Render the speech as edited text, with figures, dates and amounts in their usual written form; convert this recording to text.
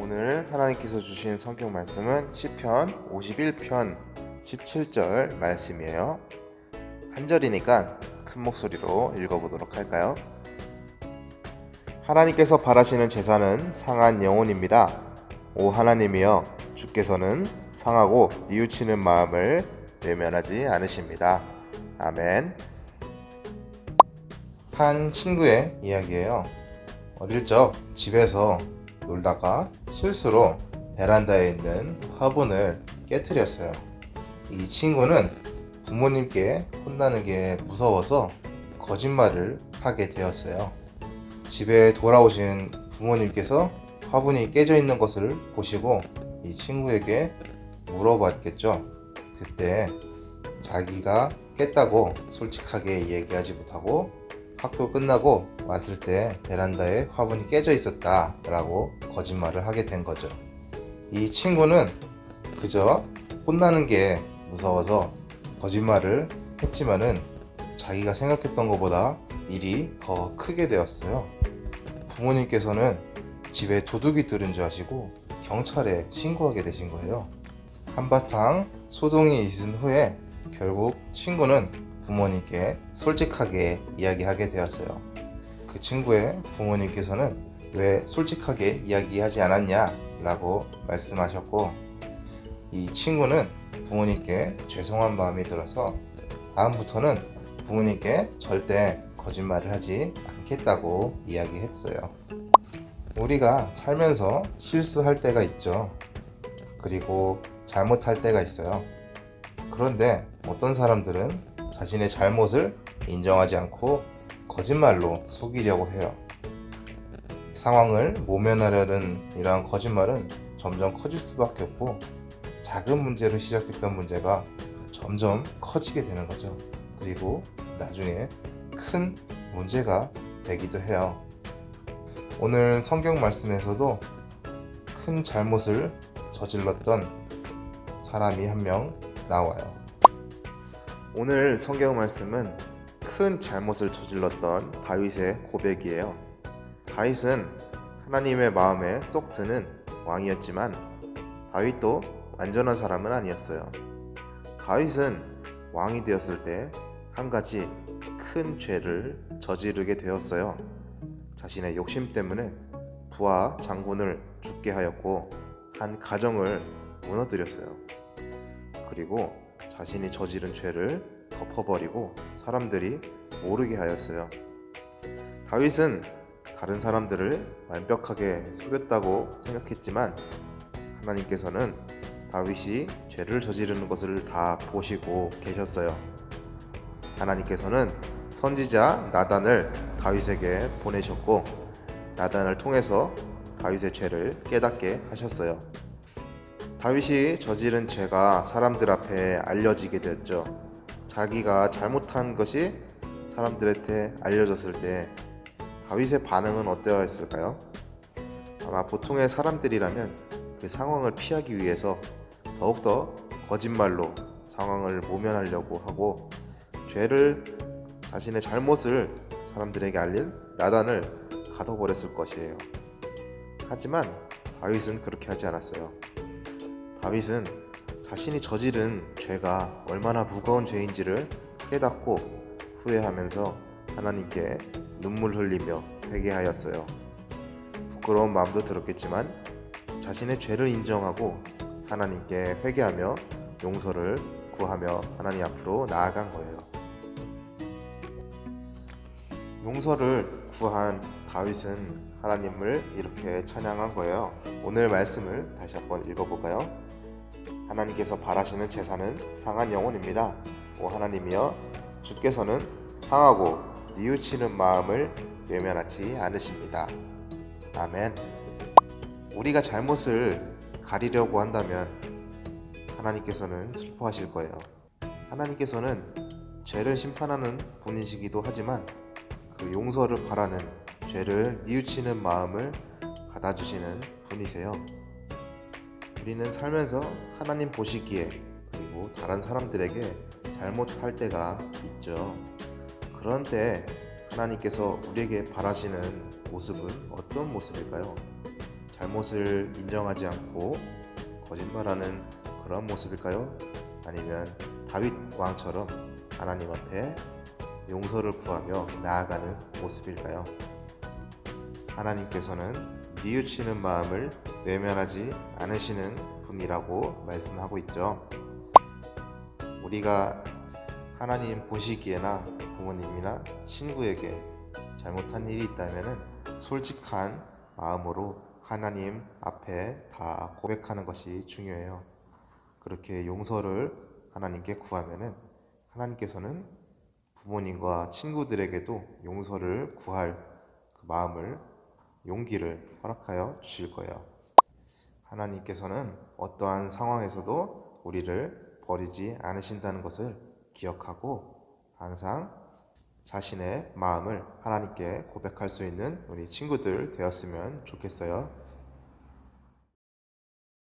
오늘 하나님께서 주신 성경 말씀은 시편 51편 17절 말씀이에요. 한 절이니까 큰 목소리로 읽어보도록 할까요? 하나님께서 바라시는 제사는 상한 영혼입니다. 오 하나님이여, 주께서는 상하고 뉘우치는 마음을 외면하지 않으십니다. 아멘. 한 친구의 이야기예요. 어릴 적 집에서 놀다가 실수로 베란다에 있는 화분을 깨트렸어요. 이 친구는 부모님께 혼나는 게 무서워서 거짓말을 하게 되었어요. 집에 돌아오신 부모님께서 화분이 깨져 있는 것을 보시고 이 친구에게 물어봤겠죠. 그때 자기가 깼다고 솔직하게 얘기하지 못하고 학교 끝나고 왔을 때 베란다에 화분이 깨져 있었다 라고 거짓말을 하게 된 거죠. 이 친구는 그저 혼나는 게 무서워서 거짓말을 했지만은 자기가 생각했던 것보다 일이 더 크게 되었어요. 부모님께서는 집에 도둑이 들은 줄 아시고 경찰에 신고하게 되신 거예요. 한바탕 소동이 있은 후에 결국 친구는 부모님께 솔직하게 이야기하게 되었어요. 그 친구의 부모님께서는 왜 솔직하게 이야기하지 않았냐 라고 말씀하셨고, 이 친구는 부모님께 죄송한 마음이 들어서 다음부터는 부모님께 절대 거짓말을 하지 않겠다고 이야기했어요. 우리가 살면서 실수할 때가 있죠. 그리고 잘못할 때가 있어요. 그런데 어떤 사람들은 자신의 잘못을 인정하지 않고 거짓말로 속이려고 해요. 상황을 모면하려는 이러한 거짓말은 점점 커질 수밖에 없고, 작은 문제로 시작했던 문제가 점점 커지게 되는 거죠. 그리고 나중에 큰 문제가 되기도 해요. 오늘 성경 말씀에서도 큰 잘못을 저질렀던 사람이 한 명 나와요. 오늘 성경 말씀은 큰 잘못을 저질렀던 다윗의 고백이에요. 다윗은 하나님의 마음에 쏙 드는 왕이었지만 다윗도 완전한 사람은 아니었어요. 다윗은 왕이 되었을 때 한 가지 큰 죄를 저지르게 되었어요. 자신의 욕심 때문에 부하 장군을 죽게 하였고 한 가정을 무너뜨렸어요. 그리고 자신이 저지른 죄를 덮어버리고 사람들이 모르게 하였어요. 다윗은 다른 사람들을 완벽하게 속였다고 생각했지만 하나님께서는 다윗이 죄를 저지르는 것을 다 보시고 계셨어요. 하나님께서는 선지자 나단을 다윗에게 보내셨고 나단을 통해서 다윗의 죄를 깨닫게 하셨어요. 다윗이 저지른 죄가 사람들 앞에 알려지게 되었죠. 자기가 잘못한 것이 사람들한테 알려졌을 때 다윗의 반응은 어떠했을까요? 아마 보통의 사람들이라면 그 상황을 피하기 위해서 더욱더 거짓말로 상황을 모면하려고 하고 자신의 잘못을 사람들에게 알린 나단을 가둬버렸을 것이에요. 하지만 다윗은 그렇게 하지 않았어요. 다윗은 자신이 저지른 죄가 얼마나 무거운 죄인지를 깨닫고 후회하면서 하나님께 눈물 흘리며 회개하였어요. 부끄러운 마음도 들었겠지만 자신의 죄를 인정하고 하나님께 회개하며 용서를 구하며 하나님 앞으로 나아간 거예요. 용서를 구한 다윗은 하나님을 이렇게 찬양한 거예요. 오늘 말씀을 다시 한번 읽어볼까요? 하나님께서 바라시는 제사는 상한 영혼입니다. 오 하나님이여, 주께서는 상하고 뉘우치는 마음을 외면하지 않으십니다. 아멘. 우리가 잘못을 가리려고 한다면 하나님께서는 슬퍼하실 거예요. 하나님께서는 죄를 심판하는 분이시기도 하지만 그 용서를 바라는, 죄를 뉘우치는 마음을 받아주시는 분이세요. 우리는 살면서 하나님 보시기에 그리고 다른 사람들에게 잘못할 때가 있죠. 그런 때 하나님께서 우리에게 바라시는 모습은 어떤 모습일까요? 잘못을 인정하지 않고 거짓말하는 그런 모습일까요? 아니면 다윗 왕처럼 하나님 앞에 용서를 구하며 나아가는 모습일까요? 하나님께서는 뉘우치는 마음을 외면하지 않으시는 분이라고 말씀하고 있죠. 우리가 하나님 보시기에나 부모님이나 친구에게 잘못한 일이 있다면 솔직한 마음으로 하나님 앞에 다 고백하는 것이 중요해요. 그렇게 용서를 하나님께 구하면 하나님께서는 부모님과 친구들에게도 용서를 구할 그 마음을, 용기를 허락하여 주실 거예요. 하나님께서는 어떠한 상황에서도 우리를 버리지 않으신다는 것을 기억하고 항상 자신의 마음을 하나님께 고백할 수 있는 우리 친구들 되었으면 좋겠어요.